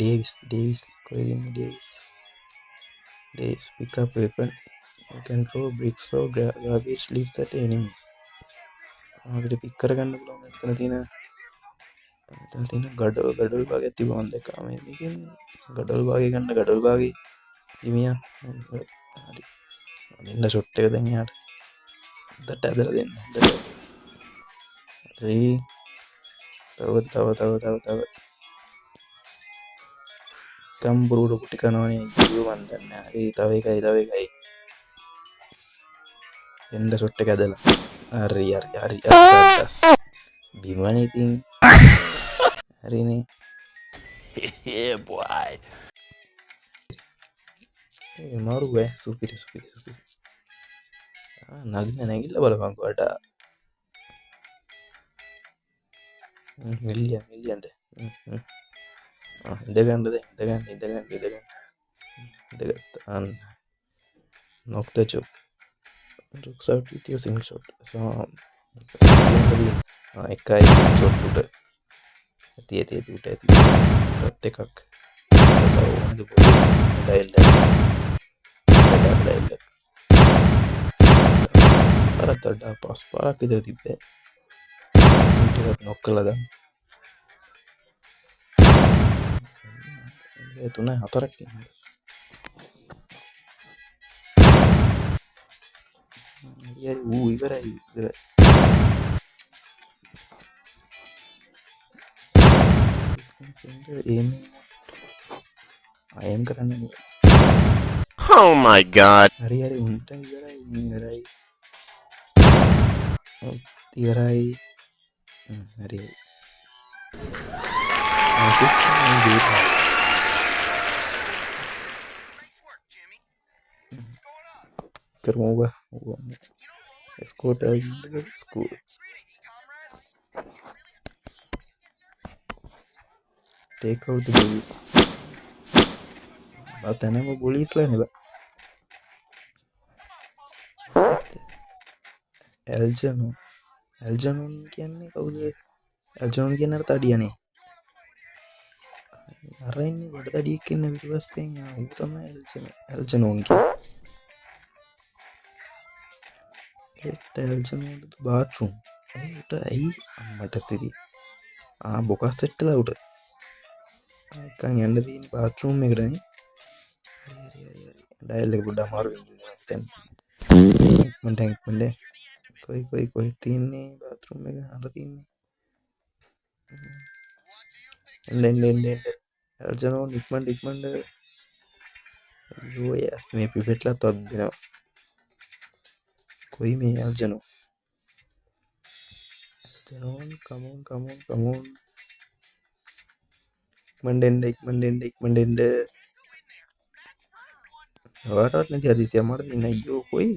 Davis. Koy Davis. Davis, pick up weapon. You can throw bricks or garbage leaves at enemies. අපිට pick කරගන්න පුළුවන්. මෙතන තියෙන ගඩොල් භාගයක් තිබුණා මම දැක්කා මේකෙන්. ගඩොල් භාගය ගන්න ගඩොල් භාගේ හිමියා. හරි. දෙන්න ෂොට් එක දැන් යාට. දට ඇදලා දෙන්න. හරි. තව කම්බරුඩ පුටි කනවනේ අයියෝ මන් දන්නේ. හරි තව එකයි. දෙන්න ෂොට් එක ඇදලා. හරි අත්තස්. බිමනේ ඉතින්. හරිනේ. Yeah, boy. මාරු බෑ සුපිරි. නැගිල්ල බලපංකෝ අට. මිලියන්ද. ඉඳගන්නද ඉඳගන්න. අන්න knock the job. looks out with your single shot. So එකයි shot උඩ. ඇති උඩ. shot එකක්. ඕනද ඩයිල්. අරතඩ පස් පාරක් විතර තිබ්බේ. ටිකක් knock කළා දැන්. 3-4ක් ඉන්නවා. ඉවරයි. අයම් කරන්න. Oh my god. හරි උන්ට ඉවරයි. හරි. කරමු බා. escort school. take out the bullies. බතනම bulliesලා නේ බා. ඇල්ජනොන් කියන්නේ කවුද? ඇල්ජනොන් කියන්නේ අර තඩියනේ. අර ඉන්නේ කොට තඩියෙක් ඉන්න පිටුපස්සෙන් ඌ තමයි ඇල්ජනොන් කියන්නේ. ඇල්ජනොන් bathroom. ඒකට ඇයි අම්මට සිරි. බොකස් සෙට්ටලා උට. එකන් යන්න තියෙන bathroom එකටනේ. ඩයල් එක පොඩ්ඩක් අමාරු වෙනවා. ඉක්මනට කොයි තියන්නේ bathroom එක අර තියන්නේ. එන්න ඇල්ජනොන් ඉක්මනට අයියෝ යස් මේ පිපෙට්ලත් වද දෙනවා. කොයි මේ ඇල්ජනොන් come on ඉක්මනට ඔයාටවත් නැති හදිසිය මට තියෙන අයියෝ කොයි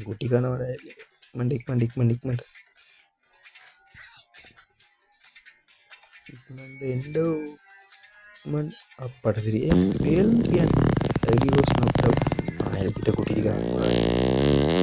ගුටි කනවද ඉක්මනට එන්න අප්පට සිරියේ ෆේල් කියන්නේ එල්ගි was knocked out. එල්ගිට කුටි ගන්නවා.